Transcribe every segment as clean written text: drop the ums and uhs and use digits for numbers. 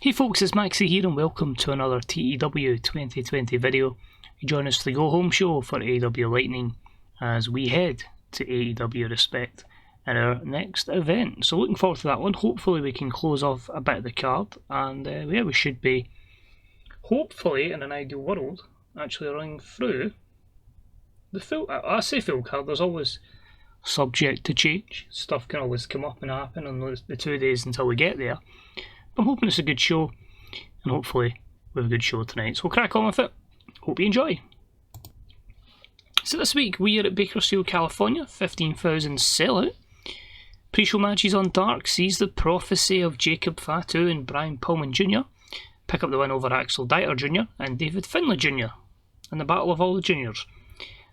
Hey folks, it's Maxi here and welcome to another TEW 2020 video. You join us for the go home show for AEW Lightning as we head to AEW Respect in our next event. So looking forward to that one. Hopefully we can close off a bit of the card and yeah, we should be, hopefully in an ideal world, actually running through the full, I say full card, there's always subject to change. Stuff can always come up and happen on the 2 days until we get there. I'm hoping it's a good show, and hopefully we have a good show tonight. So we'll crack on with it. Hope you enjoy. So this week we are at Bakersfield, California, 15,000 sellout. Pre-show matches on Dark sees the Prophecy of Jacob Fatu and Brian Pillman Jr. pick up the win over Axel Dieter Jr. and David Finlay Jr. in the Battle of all the Juniors.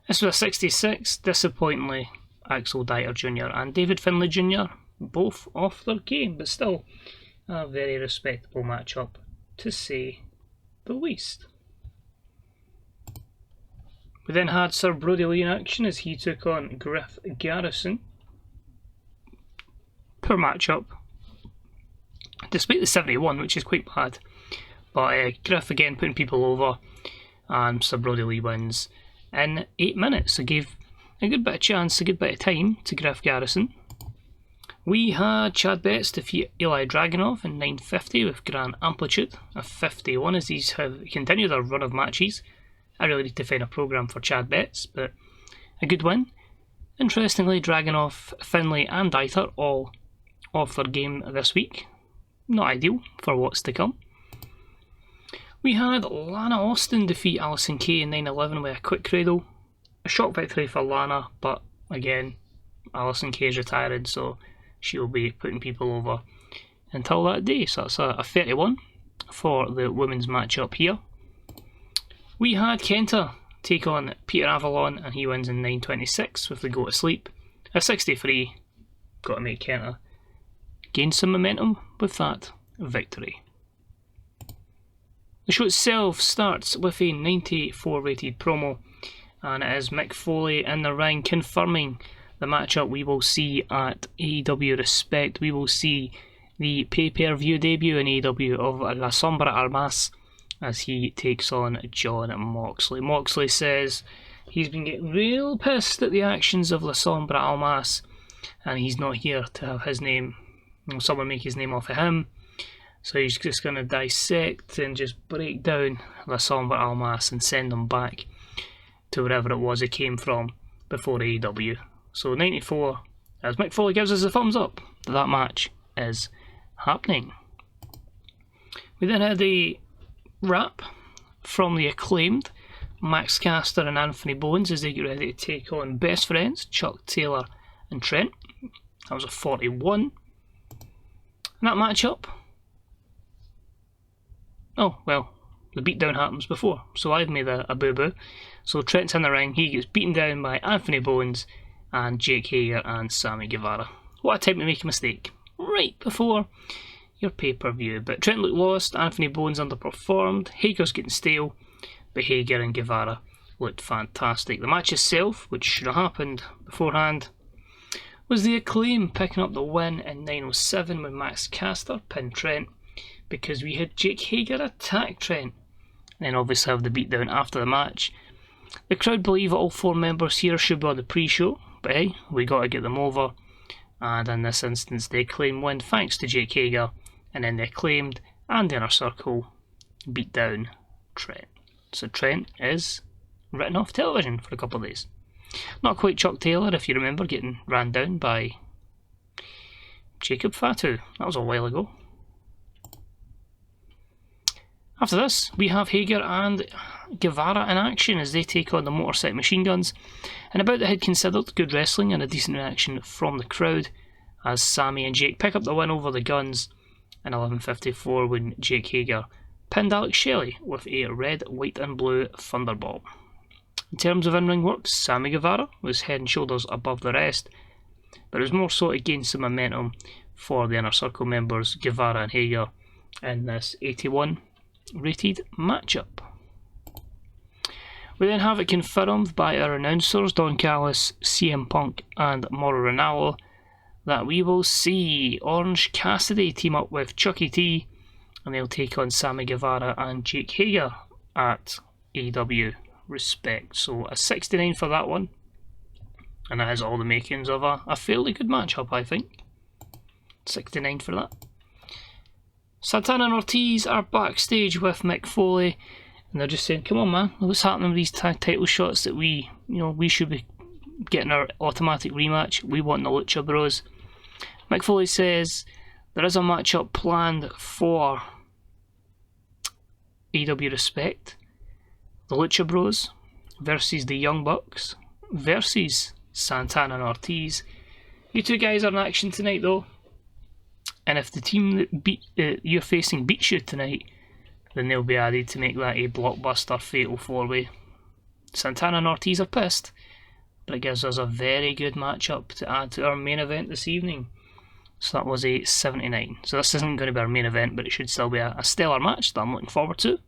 This was a 66, disappointingly Axel Dieter Jr. and David Finlay Jr. both off their game, but still a very respectable matchup, to say the least. We then had Sir Brody Lee in action as he took on Griff Garrison. Poor matchup, despite the 71, which is quite bad. But Griff again putting people over, and Sir Brody Lee wins in 8 minutes. So gave a good bit of chance, a good bit of time to Griff Garrison. We had Chad Betts defeat Eli Dragunov in 9:50 with Grand Amplitude of 51 as these have continued their run of matches. I really need to find a programme for Chad Betts, but a good win. Interestingly, Dragunov, Finlay and Dieter all off their game this week. Not ideal for what's to come. We had Lana Austin defeat Allysin Kay in 9:11 with a quick cradle. A shock victory for Lana, but again, Allysin Kay is retiring, so she'll be putting people over until that day. So that's a 31 for the women's matchup here. We had Kenta take on Peter Avalon and he wins in 9:26 with the go to sleep. A 63, got to make Kenta gain some momentum with that victory. The show itself starts with a 94 rated promo, and it is Mick Foley in the ring confirming the matchup we will see at AEW Respect. We will see the pay-per-view debut in AEW of La Sombra Almas as he takes on John Moxley. Moxley says he's been getting real pissed at the actions of La Sombra Almas and he's not here to have his name, someone make his name off of him. So he's just going to dissect and just break down La Sombra Almas and send them back to wherever it was it came from before AEW. So 94, as Mick Foley gives us a thumbs up, that match is happening. We then had a rap from the Acclaimed, Max Caster and Anthony Bowens as they get ready to take on Best Friends, Chuck Taylor and Trent. That was a 41. And that matchup, oh well, the beatdown happens before, so I've made a boo-boo. So Trent's in the ring, he gets beaten down by Anthony Bowens and Jake Hager and Sammy Guevara. What a time to make a mistake, right before your pay-per-view. But Trent looked lost, Anthony Bowens underperformed, Hager's getting stale, but Hager and Guevara looked fantastic. The match itself, which should have happened beforehand, was the Acclaim picking up the win in 9:07 when Max Caster pinned Trent, because we had Jake Hager attack Trent, and then obviously have the beatdown after the match. The crowd believe all 4 members here should be on the pre-show, but hey, we got to get them over, and in this instance the Acclaim win thanks to Jake Hager, and then the Acclaimed and the Inner Circle beat down Trent. So Trent is written off television for a couple of days. Not quite Chuck Taylor, if you remember, getting ran down by Jacob Fatu. That was a while ago. After this, we have Hager and Guevara in action as they take on the Motorcycle Machine Guns, and about they had considered good wrestling and a decent reaction from the crowd as Sammy and Jake pick up the win over the Guns in 11:54 when Jake Hager pinned Alex Shelley with a red, white and blue Thunderball. In terms of in-ring work, Sammy Guevara was head and shoulders above the rest, but it was more so to gain some momentum for the Inner Circle members Guevara and Hager in this 81 rated matchup. We then have it confirmed by our announcers Don Callis, CM Punk and Mauro Ranallo that we will see Orange Cassidy team up with Chucky T and they'll take on Sammy Guevara and Jake Hager at AEW Respect. So a 69 for that one, and that has all the makings of a fairly good matchup, I think. 69 for that. Santana and Ortiz are backstage with Mick Foley, and they're just saying, come on man, what's happening with these tag title shots that we should be getting our automatic rematch? We want the Lucha Bros. Mick Foley says there is a matchup planned for AEW Respect. The Lucha Bros versus the Young Bucks versus Santana and Ortiz. You two guys are in action tonight though, and if the team that you're facing beats you tonight, then they'll be added to make that a blockbuster fatal 4-way. Santana and Ortiz are pissed, but it gives us a very good matchup to add to our main event this evening. So that was a 79. So this isn't going to be our main event, but it should still be a stellar match that I'm looking forward to.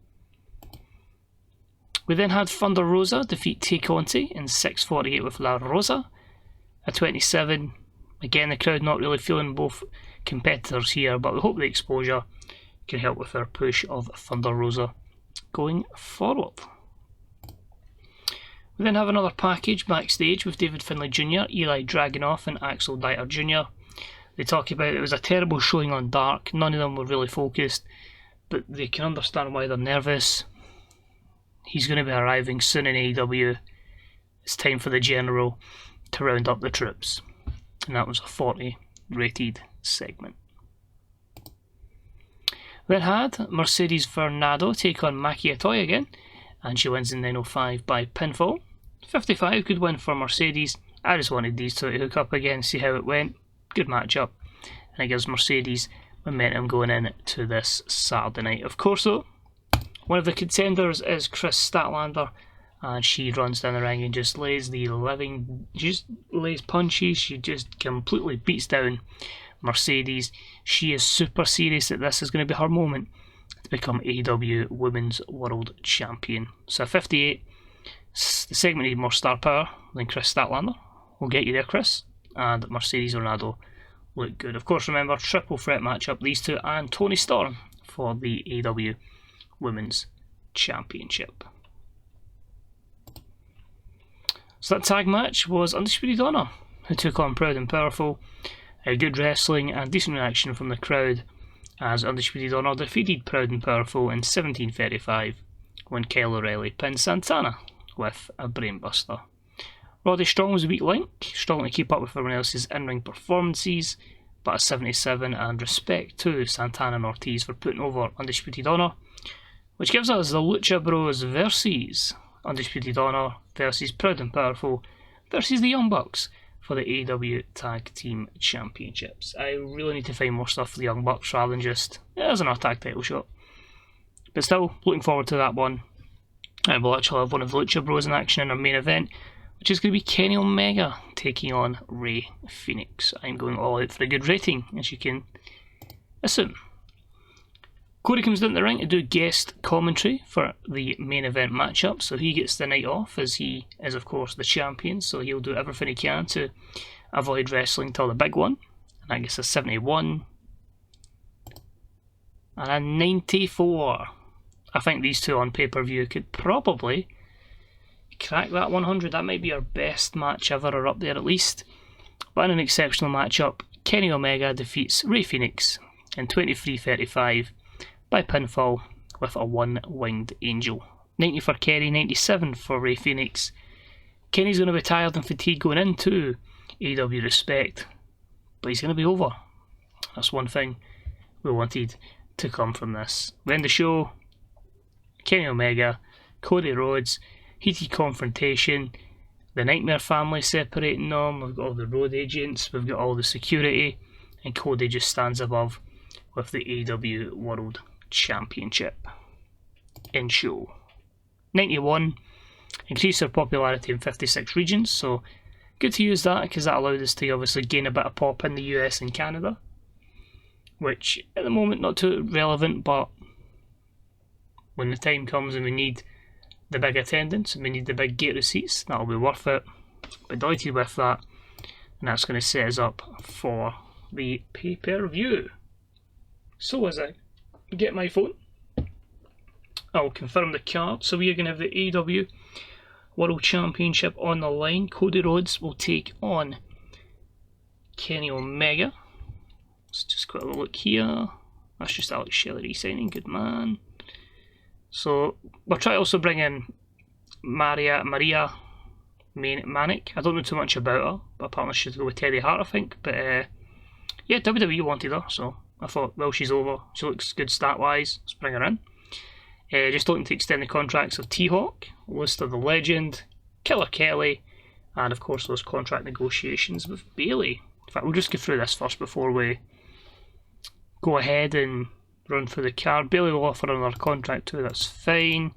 We then had Thunder Rosa defeat Tay Conti in 6:48 with La Rosa. A 27. Again, the crowd not really feeling both competitors here, but we hope the exposure can help with our push of Thunder Rosa going forward. We then have another package backstage with David Finlay Jr., Eli Dragunov and Axel Dieter Jr. They talk about it was a terrible showing on Dark. None of them were really focused, but they can understand why they're nervous. He's going to be arriving soon in AEW. It's time for the General to round up the troops. And that was a 40 rated segment. We then had Mercedes Varnado take on Maki Itoh again, and she wins in 9:05 by pinfall. 55, good win for Mercedes. I just wanted these two to hook up again, see how it went. Good matchup, and it gives Mercedes momentum going into this Saturday night. Of course though, one of the contenders is Chris Statlander, and she runs down the ring and just lays punches. She just completely beats down Mercedes. She is super serious that this is going to be her moment to become AEW Women's World Champion. So 58, the segment needed more star power than Chris Statlander. We'll get you there, Chris. And Mercedes Varnado look good. Of course, remember, triple threat matchup, these two and Toni Storm for the AEW Women's Championship. So that tag match was Undisputed Honor, who took on Proud and Powerful. Good wrestling and decent reaction from the crowd as Undisputed Honor defeated Proud and Powerful in 17:35 when Kyle O'Reilly pinned Santana with a brainbuster. Roddy Strong was a weak link, struggling to keep up with everyone else's in-ring performances, but a 77, and respect to Santana and Ortiz for putting over Undisputed Honor, which gives us the Lucha Bros versus Undisputed Honor versus Proud and Powerful versus the Young Bucks for the AEW Tag Team Championships. I really need to find more stuff for the Young Bucks rather than just, there's another tag title shot. But still, looking forward to that one. And we'll actually have one of the Lucha Bros in action in our main event, which is going to be Kenny Omega taking on Rey Fenix. I'm going all out for a good rating, as you can assume. Cody comes down the ring to do guest commentary for the main event matchup, so he gets the night off as he is, of course, the champion, so he'll do everything he can to avoid wrestling till the big one. And that gets a 71 and a 94. I think these two on pay-per-view could probably crack that 100. That might be our best match ever, or up there at least. But in an exceptional matchup, Kenny Omega defeats Rey Fenix in 23:35 by pinfall with a one-winged angel. 90 for Kenny, 97 for Rey Fenix. Kenny's going to be tired and fatigued going into AEW Respect, but he's going to be over. That's one thing we wanted to come from this. We end the show, Kenny Omega, Cody Rhodes, heated confrontation, the Nightmare family separating them, we've got all the road agents, we've got all the security, and Cody just stands above with the AEW World Championship in show. 91 increased their popularity in 56 regions, so good to use that because that allowed us to obviously gain a bit of pop in the US and Canada, which at the moment not too relevant, but when the time comes and we need the big attendance and we need the big gate receipts, that'll be worth it. But delighted with that, and that's going to set us up for the pay-per-view. So as I get my phone. I'll confirm the card. So we are going to have the AEW World Championship on the line. Cody Rhodes will take on Kenny Omega. Let's just quick look here. That's just Alex Shelley signing. Good man. So we'll try to also bring in Maria Manic. I don't know too much about her, but apparently she's go with Teddy Hart, I think. But yeah, WWE wanted her, so I thought, well, she's over. She looks good stat-wise. Let's bring her in. Just looking to extend the contracts of T-Hawk, List of the Legend, Killer Kelly, and of course those contract negotiations with Bayley. In fact, we'll just go through this first before we go ahead and run through the card. Bayley will offer another contract too, that's fine.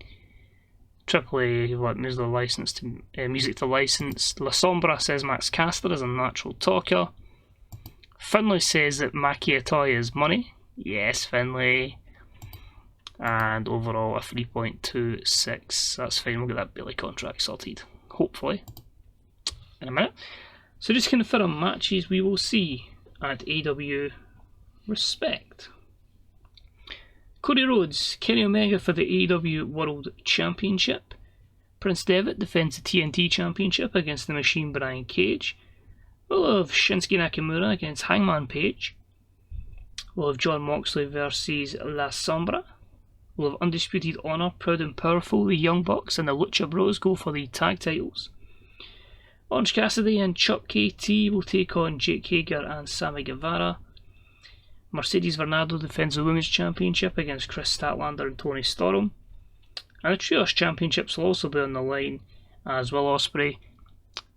AAA moves the license to music to license. La Sombra says Max Caster is a natural talker. Finlay says that Maki Itoh is money. Yes, Finlay. And overall a 3.26. That's fine, we'll get that Bayley contract sorted, hopefully, in a minute. So just confirm matches we will see at AEW Respect. Cody Rhodes, Kenny Omega for the AEW World Championship. Prince Devitt defends the TNT Championship against the Machine Brian Cage. We'll have Shinsuke Nakamura against Hangman Page. We'll have John Moxley versus La Sombra. We'll have Undisputed Honor, Proud and Powerful, the Young Bucks and the Lucha Bros go for the tag titles. Orange Cassidy and Chuck KT will take on Jake Hager and Sammy Guevara. Mercedes Varnado defends the Women's Championship against Chris Statlander and Toni Storm. And the Trios Championships will also be on the line as Will Ospreay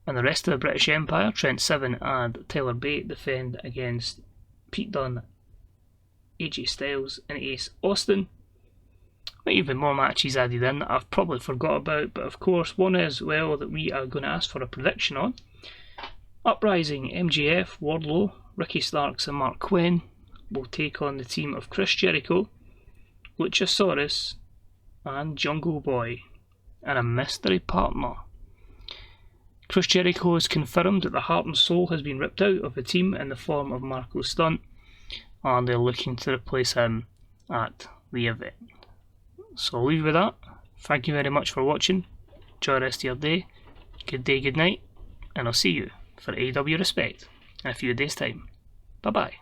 and the rest of the British Empire, Trent Seven and Tyler Bate, defend against Pete Dunne, AJ Styles and Ace Austin. Might even more matches added in that I've probably forgot about, but of course one as well that we are going to ask for a prediction on. Uprising, MJF, Wardlow, Ricky Starks and Mark Quinn will take on the team of Chris Jericho, Luchasaurus and Jungle Boy and a mystery partner. Chris Jericho has confirmed that the heart and soul has been ripped out of the team in the form of Marco Stunt, and they're looking to replace him at the event. So I'll leave you with that. Thank you very much for watching. Enjoy the rest of your day. Good day, good night, and I'll see you for AEW Respect in a few days' time. Bye bye.